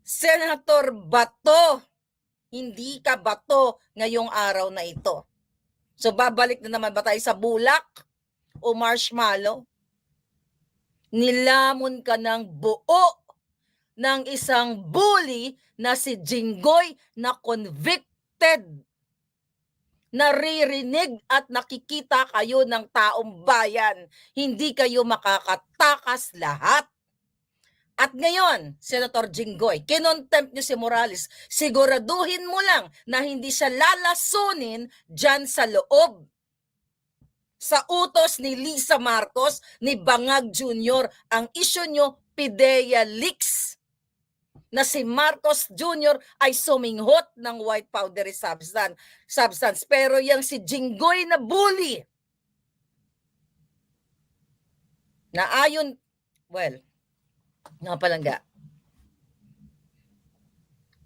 Senator Bato, hindi ka bato ngayong araw na ito. So babalik na naman ba tayo sa bulak o marshmallow? Nilamon ka ng buo ng isang bully na si Jinggoy na convicted. Naririnig at nakikita kayo ng taong bayan. Hindi kayo makakatakas lahat. At ngayon, Senator Jinggoy, kinontempt niyo si Morales, siguraduhin mo lang na hindi siya lalasunin dyan sa loob. Sa utos ni Lisa Marcos, ni Bangag Jr., ang issue nyo, PIDEA leaks, na si Marcos Jr. ay suminghot ng white powdery substance. Pero yung si Jinggoy na bully, na ayon, well, nga palangga,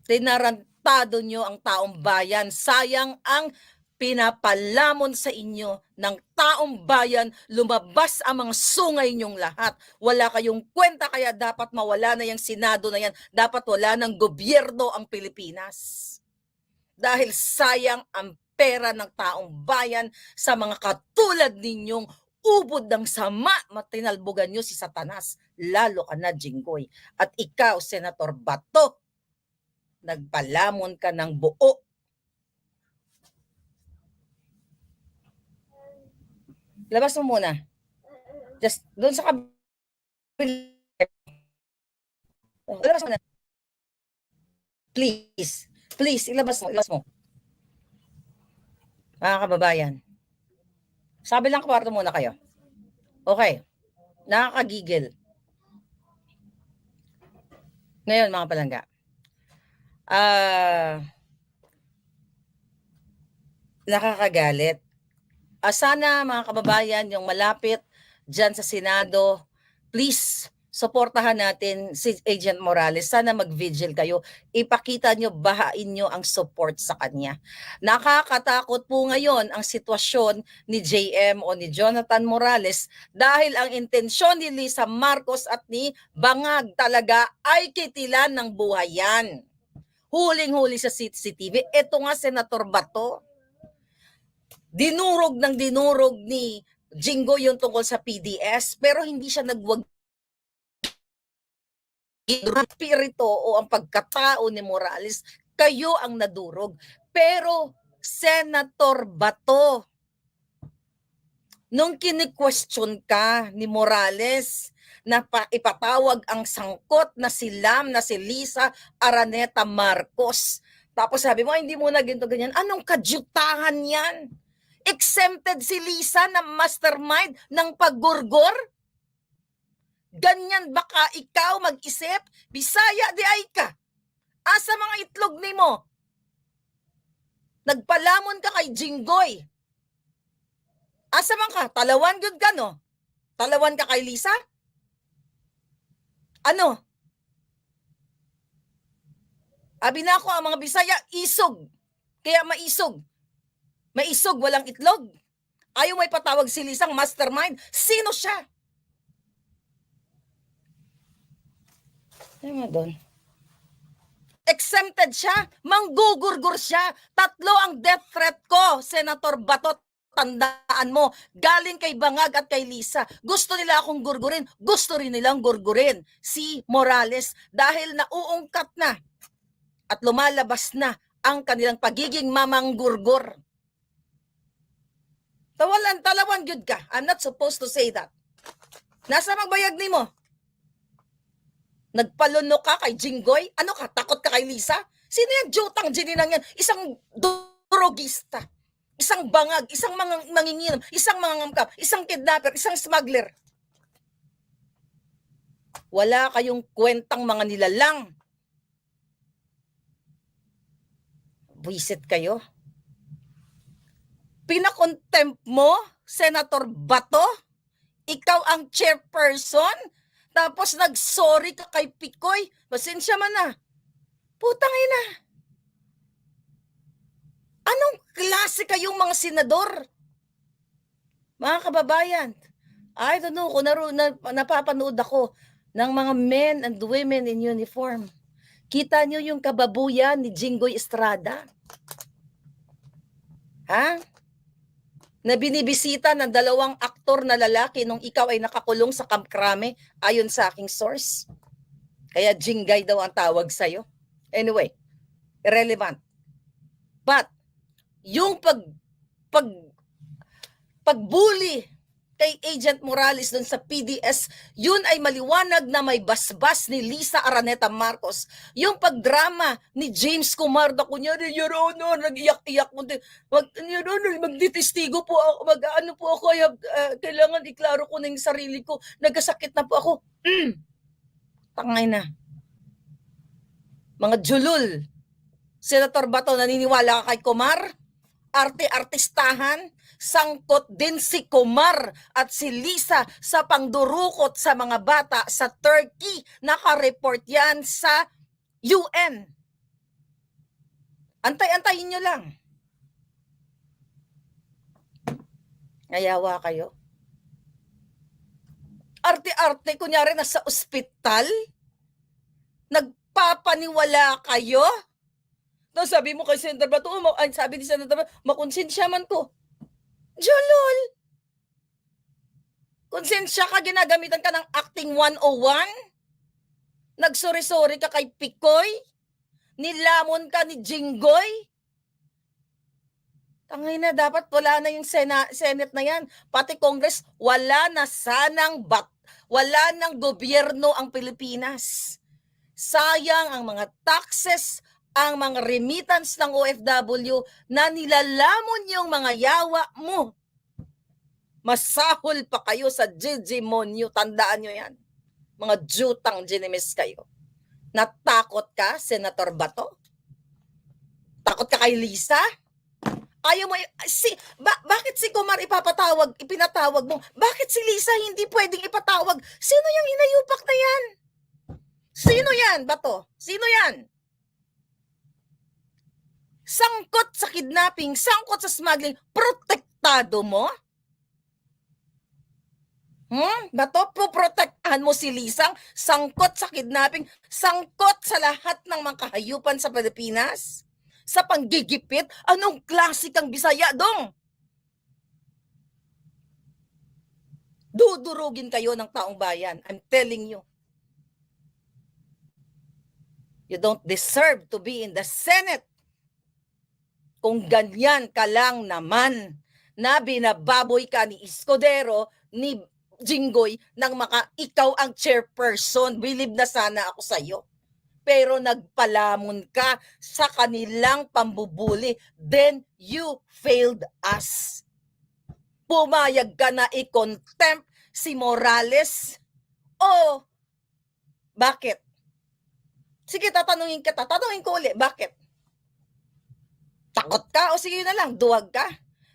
tinarantado nyo ang taong bayan. Sayang ang pinapalamon sa inyo ng taong bayan, lumabas ang mga sungay nyong lahat. Wala kayong kwenta, kaya dapat mawala na yung Senado na yan. Dapat wala ng gobyerno ang Pilipinas. Dahil sayang ang pera ng taong bayan sa mga katulad ninyong ubod ng sama. Matinalbogan nyo si Satanas, lalo ka na, Jinggoy. At ikaw, Senator Bato, nagpalamon ka ng buo. Labas mo muna. Just doon sa kabila. Labas mo na. Please. Please, ilabas mo. Mga kababayan. Sabi lang kwarto muna kayo. Okay. Nakakagigil. Ngayon, mga palangga. Nakakagalit. Sana mga kababayan, yung malapit dyan sa Senado, please, suportahan natin si Agent Morales. Sana mag-vigil kayo. Ipakita nyo, bahain nyo ang support sa kanya. Nakakatakot po ngayon ang sitwasyon ni JM o ni Jonathan Morales dahil ang intensyon ni Lisa Marcos at ni Bangag talaga ay kitilan ng buhayan. Huling-huli sa CCTV. Ito nga, Senator Bato. Dinurog ni Jinggoy yung tungkol sa PDS, pero hindi siya nagwag espiritu o ang pagkatao ni Morales, kayo ang nadurog. Pero Senator Bato, nung kini-question ka ni Morales na ipatawag ang sangkot na si Lam, na si Lisa Araneta Marcos, tapos sabi mo, hindi mo na ganito ganyan, anong kadyutahan yan? Exempted si Lisa na mastermind ng paggurgor? Ganyan baka ikaw mag-isip? Bisaya di ay ka. Asa mga itlog ni mo? Nagpalamon ka kay Jinggoy. Asa man ka? Talawan yun ka, no? Talawan ka kay Lisa? Ano? Abi na ako, ang mga Bisaya, isog. Kaya maisog. Maisog, walang itlog. Ayaw may patawag si Lisang mastermind. Sino siya? Ano nga doon? Exempted siya. Manggugurgur siya. 3 ang death threat ko, Senator Bato. Tandaan mo, galing kay Bangag at kay Lisa. Gusto nila akong gurgurin. Gusto rin nilang gurgurin si Morales dahil nauungkat na at lumalabas na ang kanilang pagiging mamanggurgur. Talawan good ka. I'm not supposed to say that. Nasa magbayag ni mo? Nagpalunok ka kay Jinggoy? Ano ka? Takot ka kay Lisa? Sino yung jutang gininang yan? Isang drogista. Isang bangag. Isang manginginom. Isang mangangamkap. Isang kidnapper. Isang smuggler. Wala kayong kwentang mga nilalang. Buisit kayo. Pinakontempt mo, Senator Bato? Ikaw ang chairperson? Tapos nag-sorry ka kay Picoy? Pasensya man na. Putang ina. Anong klase kayong mga senador? Mga kababayan, I don't know kung napapanood ako ng mga men and women in uniform. Kita nyo yung kababuyan ni Jinggoy Estrada? Ha? Na binibisita ng 2 aktor na lalaki nung ikaw ay nakakulong sa Camp Crame, ayon sa aking source. Kaya Jinggay daw ang tawag sa'yo. Anyway, irrelevant. But, yung pagbuli kay Agent Morales dun sa PDS, yun ay maliwanag na may basbas ni Lisa Araneta Marcos. Yung pagdrama ni James Kumarda, kunyari, Your Honor, nag-iyak-iyak mo din. Your Honor, magditestigo po ako, mag-ano po ako, kailangan iklaro ko na yung sarili ko, nagkasakit na po ako. Tangay na. Mga julul. Senator Bato, naniniwala ka kay Kumar? Arte-artistahan? Sangkot din si Kumar at si Lisa sa pangdurukot sa mga bata sa Turkey. Naka-report yan sa UN. Antay-antayin nyo lang. Ngayawa kayo. Arte-arte, kunyari nasa ospital, nagpapaniwala kayo. No, sabi mo kay Senator Bato, sabi ni Senator Bato, makonsensya man ko. Jolol! Konsensya ka, ginagamitan ka ng acting 101? Nagsori-sori ka kay Picoy? Nilamon ka ni Jinggoy? Tangay na, dapat wala na yung Senate na yan. Pati Congress, wala nang gobyerno ang Pilipinas. Sayang ang mga taxes, ang mga remittance ng OFW na nilalamon yung mga yawa mo. Masahol pa kayo sa Jijimonyo. Tandaan nyo yan. Mga jutang ginimis kayo. Natakot ka, Senator Bato? Takot ka kay Lisa? Ayaw mo, bakit si Kumar ipinatawag mo? Bakit si Lisa hindi pwedeng ipatawag? Sino yung hinayupak na yan? Sino yan, Bato? Sino yan? Sangkot sa kidnapping, sangkot sa smuggling, protektado mo? Bato, poprotektahan mo si Lisang, sangkot sa kidnapping, sangkot sa lahat ng mga kahayupan sa Pilipinas? Sa panggigipit, anong klase kang Bisaya dong? Dudurugin kayo ng taong bayan. I'm telling you. You don't deserve to be in the Senate. Kung ganyan ka lang naman na binababoy ka ni Escudero, ni Jinggoy, nang ikaw ang chairperson, bilib na sana ako sa'yo. Pero nagpalamon ka sa kanilang pambubuli, then you failed us. Pumayag ka na i-contempt si Morales? O, bakit? Sige, tatanungin ko ulit, bakit? Takot ka o sige na lang, duwag ka?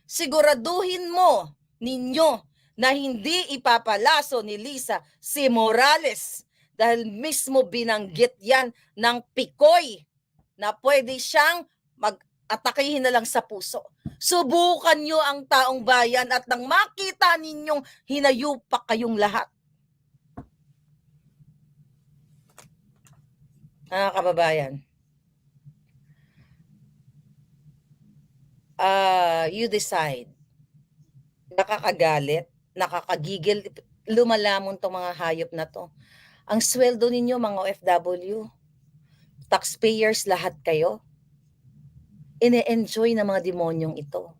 Siguraduhin mo ninyo na hindi ipapalaso ni Lisa si Morales dahil mismo binanggit yan ng Picoy na pwede siyang mag-atakihin na lang sa puso. Subukan nyo ang taong bayan at nang makita ninyong hinayupak kayong lahat. Kababayan, you decide. Nakakagalit, nakakagigil, lumalamon tong mga hayop na to. Ang sweldo ninyo, mga OFW, taxpayers lahat kayo, ine-enjoy ng mga demonyong ito.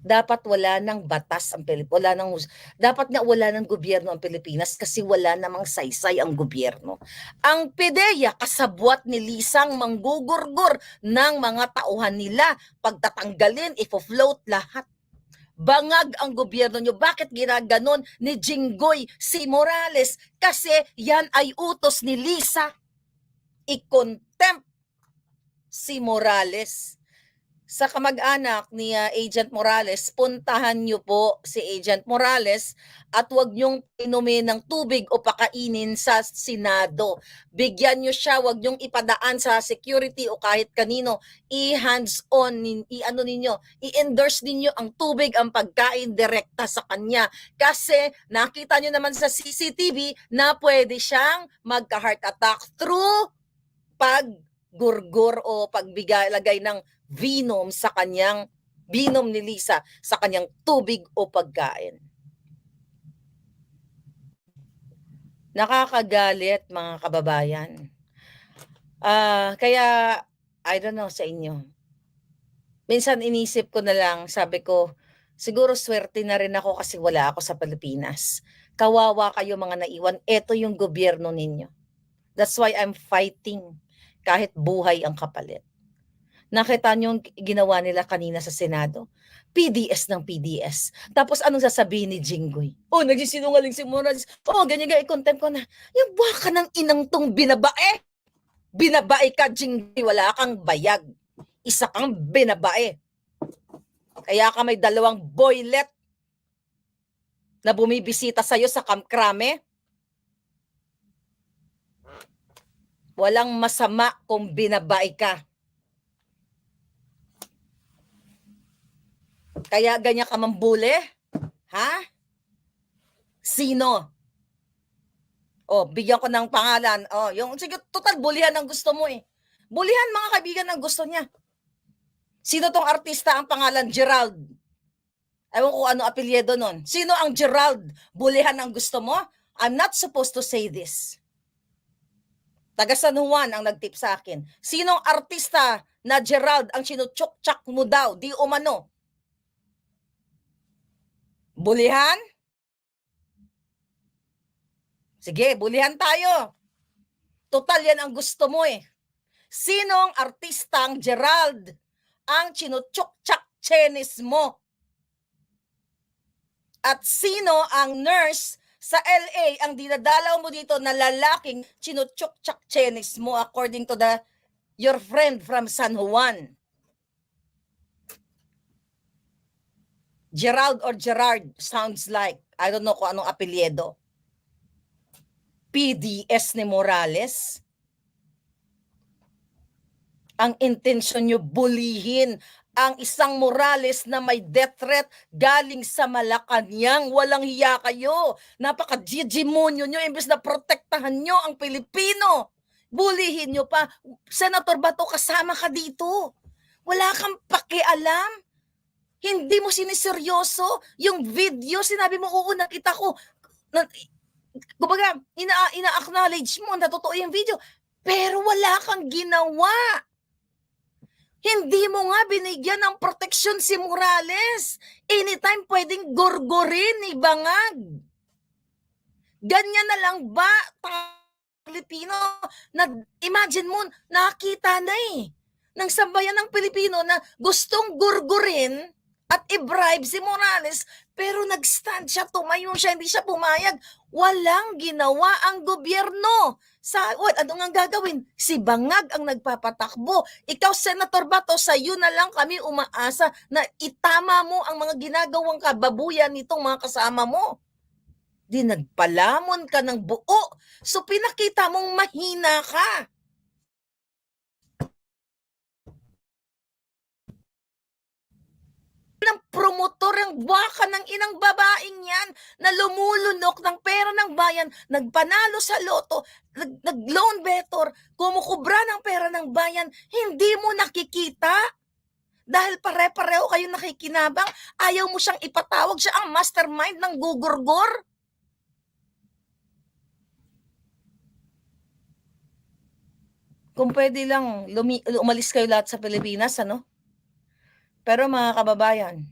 Dapat wala ng batas ang Pilipinas, dapat nga wala ng gobyerno ang Pilipinas kasi wala namang saysay ang gobyerno. Ang PDEA, kasabwat ni Lisang manggugurgur ng mga tauhan nila, pagtatanggalin, ifo-float lahat. Bangag ang gobyerno nyo. Bakit ginaganon ni Jinggoy si Morales? Kasi yan ay utos ni Lisa. I-contempt si Morales. Sa kamag-anak ni Agent Morales, puntahan nyo po si Agent Morales at huwag nyong inumin ng tubig o pakainin sa Senado. Bigyan nyo siya, huwag nyong ipadaan sa security o kahit kanino. I-hands-on, i-endorse ninyo ang tubig, ang pagkain direkta sa kanya. Kasi nakita nyo naman sa CCTV na pwede siyang magka-heart attack through paggurgur o lagay ng venom sa kanyang venom ni Lisa sa kanyang tubig o pagkain. Nakakagalit, mga kababayan. Kaya I don't know sa inyo. Minsan inisip ko na lang, sabi ko, siguro swerte na rin ako kasi wala ako sa Pilipinas. Kawawa kayo mga naiwan, eto yung gobyerno ninyo. That's why I'm fighting kahit buhay ang kapalit. Nakita niyo yung ginawa nila kanina sa Senado? PDS ng PDS. Tapos anong sasabihin ni Jinggoy? Oh, nagsisinungaling si Morales. Oh, ganyan i-contempt ko na. Yung baka ng inang tong binabae. Binabae ka, Jinggoy. Wala kang bayag. Isa kang binabae. Kaya ka may 2 boylet na bumibisita sa'yo sa Camp Crame. Walang masama kung binabae ka. Kaya ganyan ka mambuli? Ha? Sino? Oh, bigyan ko ng pangalan. Oh, yung sige, total bulihan ang gusto mo eh. Bulihan mga kaibigan ang gusto niya. Sino tong artista ang pangalan? Gerald. Ewan ko ano apelyido nun. Sino ang Gerald? Bulihan ang gusto mo? I'm not supposed to say this. Taga San Juan ang nagtip sa akin. Sinong artista na Gerald ang sinutsuk-tsak mo daw? Di umano. Bulihan? Sige, bulihan tayo. Total yan ang gusto mo eh. Sinong artistang Gerald ang chinutsuk-tsak chenis mo? At sino ang nurse sa LA ang dinadalaw mo dito na lalaking chinutsuk-tsak chenis mo according to your friend from San Juan? Gerald or Gerard sounds like. I don't know kung anong apelyido. PDS ni Morales. Ang intensyon nyo bulihin ang isang Morales na may death threat galing sa Malacanang. Walang hiya kayo. Napaka-jijimonyo nyo imbes na protektahan nyo ang Pilipino. Bulihin nyo pa. Senator Bato, kasama ka dito. Wala kang pakialam. Hindi mo siniseryoso yung video. Sinabi mo, oo, nakita ko. Kumbaga, ina-acknowledge mo na totoo yung video. Pero wala kang ginawa. Hindi mo nga binigyan ng proteksyon si Morales. Anytime pwedeng gorgorin, ibangag. Ganyan na lang ba, Pilipino? Imagine mo, nakita na ng sambayan ng Pilipino na gustong gorgorin at i-bribe si Morales, pero nag-stand siya, tumayo siya, hindi siya pumayag. Walang ginawa ang gobyerno. Ano nga gagawin? Si Bangag ang nagpapatakbo. Ikaw, Senator Bato, sa iyo na lang kami umaasa na itama mo ang mga ginagawang kababuyan nitong mga kasama mo. Di nagpalamon ka ng buo. So pinakita mong mahina ka. Ng promotor ang baka ng inang babaeng yan na lumulunok ng pera ng bayan, nagpanalo sa loto, nag-loan better, kumukubra ng pera ng bayan, hindi mo nakikita. Dahil pare-pareho kayo nakikinabang, ayaw mo siyang ipatawag, siya ang mastermind ng gugurgor. Kung pwede lang, umalis kayo lahat sa Pilipinas, ano? Pero mga kababayan,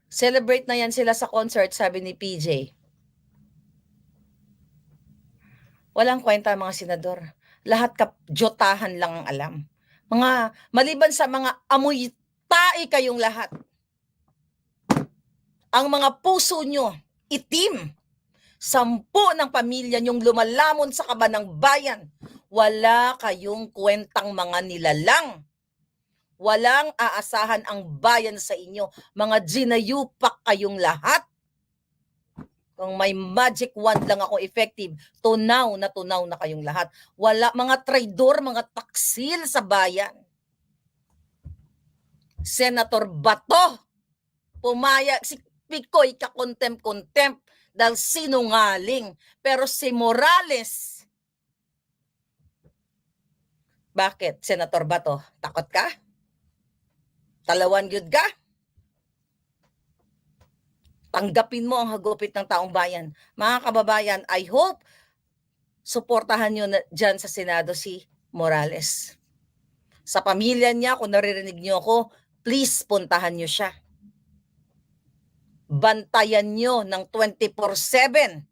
celebrate na yan sila sa concert, sabi ni PJ. Walang kwenta mga senador. Lahat jotahan lang ang alam. Maliban sa mga amoy tae kayong lahat. Ang mga puso nyo, itim. 10 ng pamilya nyong lumalamon sa kaba ng bayan. Wala kayong kwentang mga nilalang. Walang aasahan ang bayan sa inyo. Mga ginayupak kayong lahat. Kung may magic wand lang ako effective, tunaw na kayong lahat. Wala, mga traidor, mga taksil sa bayan. Senator Bato, pumayag, si Picoy ka-contempt dahil sinungaling. Pero si Morales, bakit, Senator Bato? Takot ka? Talawan gyud ka? Tanggapin mo ang hagupit ng taong bayan. Mga kababayan, I hope suportahan nyo na dyan sa Senado si Morales. Sa pamilya niya, kung naririnig nyo ako, please puntahan nyo siya. Bantayan nyo ng 24/7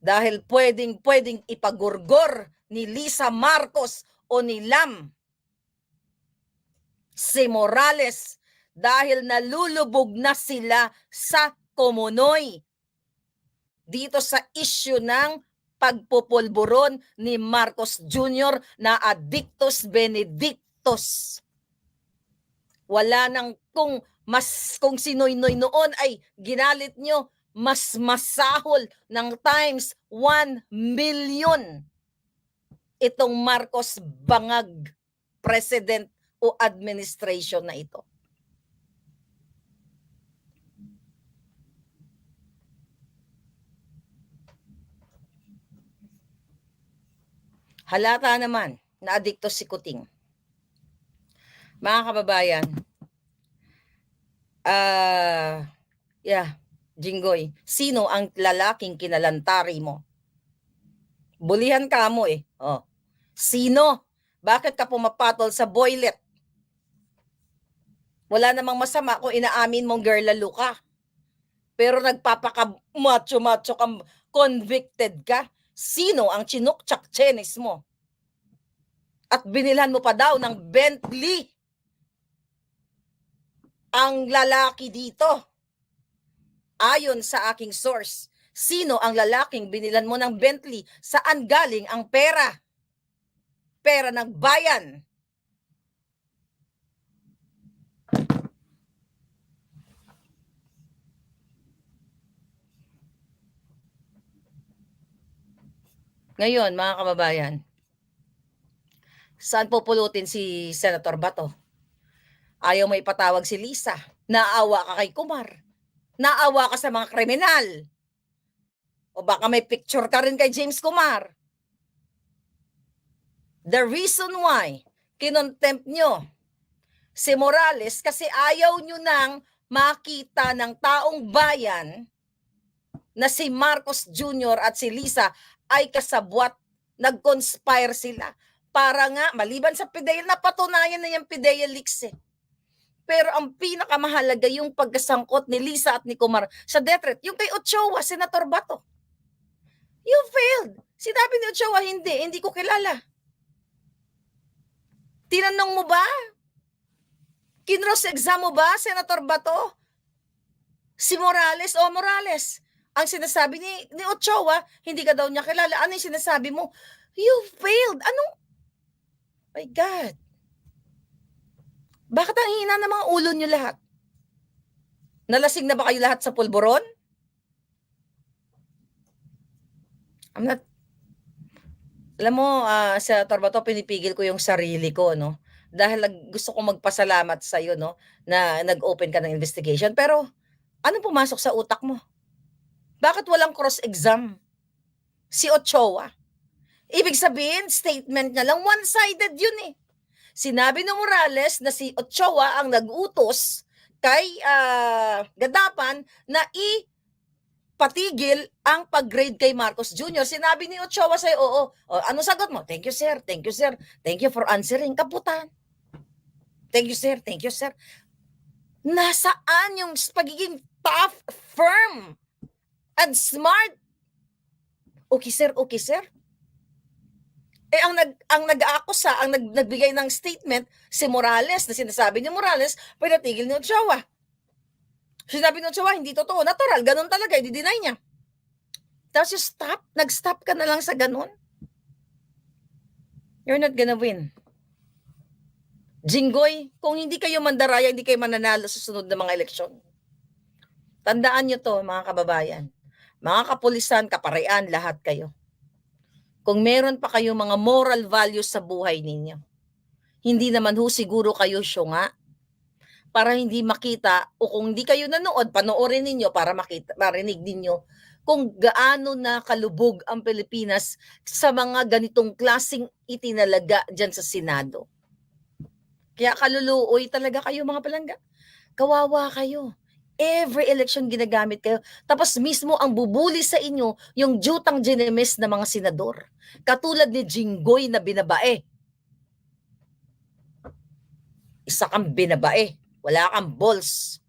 dahil pwedeng ipagurgor ni Lisa Marcos o ni Lam si Morales dahil nalulubog na sila sa Komonoy dito sa issue ng pagpupulburon ni Marcos Jr. na Addictus Benedictus. Wala nang kung sinoy-noy noon ay ginalit nyo, mas masahol ng times 1 million itong Marcos Bangag President o administration na ito. Halata naman na adikto si Kuting. Mga kababayan, Jinggoy, sino ang lalaking kinalantari mo? Bulihan ka mo eh. Oh. Sino? Bakit ka pumapatol sa boylet? Wala namang masama kung inaamin mong girl lalo ka. Pero nagpapaka-macho-macho ka, convicted ka. Sino ang chinuk-chak-chenis mo? At binilhan mo pa daw ng Bentley ang lalaki dito. Ayon sa aking source, sino ang lalaking binilan mo ng Bentley? Saan galing ang pera? Pera ng bayan. Ngayon, mga kababayan, saan pupulutin si Senator Bato? Ayaw may ipatawag si Lisa. Naawa ka kay Kumar. Naawa ka sa mga kriminal. O baka may picture ka rin kay James Kumar. The reason why kinontempt nyo si Morales kasi ayaw nyo nang makita ng taong bayan na si Marcos Jr. at si Lisa ay kasabwat, nag-conspire sila. Para nga, maliban sa PIDEA, napatunayan na yung PIDEA leaks eh. Pero ang pinakamahalaga yung pagkasangkot ni Lisa at ni Kumar sa death threat. Yung kay Ochoa, Senator Bato. You failed. Sinabi ni Ochoa, hindi ko kilala. Tinanong mo ba? Kinross-exam mo ba, Senator Bato? Si Morales o Morales? Ang sinasabi ni Ochoa, hindi ka daw niya kilala. Ano yung sinasabi mo? You failed. Anong? My God. Bakit ang hina ng mga ulo niyo lahat? Nalasing na ba kayo lahat sa pulburon? Alam mo, Senator Bato, pinipigil ko yung sarili ko, no? Dahil gusto kong magpasalamat sa iyo, no, na nag-open ka ng investigation. Pero ano pumasok sa utak mo? Bakit walang cross-exam si Ochoa? Ibig sabihin, statement niya lang, one-sided yun eh. Sinabi ng Morales na si Ochoa ang nag-utos kay Gadapan na ipatigil ang pag-grade kay Marcos Jr. Sinabi ni Ochoa sa'yo, oo. O, anong sagot mo? Thank you, sir. Thank you, sir. Thank you for answering. Kaputan. Thank you, sir. Thank you, sir. Nasaan yung pagiging tough, firm, and smart? Okay, sir. Okay, sir. Ang nag-aakusa, ang nagbigay ng statement, si Morales, na sinasabi ni Morales, pinatigil ni Ochoa. Sinabi ni Ochoa, hindi totoo. Natural, ganun talaga, i-deny niya. Tapos nag-stop ka na lang sa ganun. You're not gonna win. Jinggoy, kung hindi kayo mandaraya, hindi kayo mananalo sa sunod na mga eleksyon. Tandaan nyo to, mga kababayan. Mga kapulisan, kaparean, lahat kayo. Kung meron pa kayong mga moral values sa buhay ninyo, hindi naman ho siguro kayo syunga. para hindi makita o kung hindi kayo nanood, panoorin ninyo para marinig ninyo kung gaano na kalubog ang Pilipinas sa mga ganitong klaseng itinalaga diyan sa Senado. Kaya kaluluoy talaga kayo mga palangga. Kawawa kayo. Every election ginagamit kayo. Tapos mismo ang bubuli sa inyo yung jutang ginemes na mga senador. Katulad ni Jinggoy na binabae. Isa kang binabae. Wala kang balls.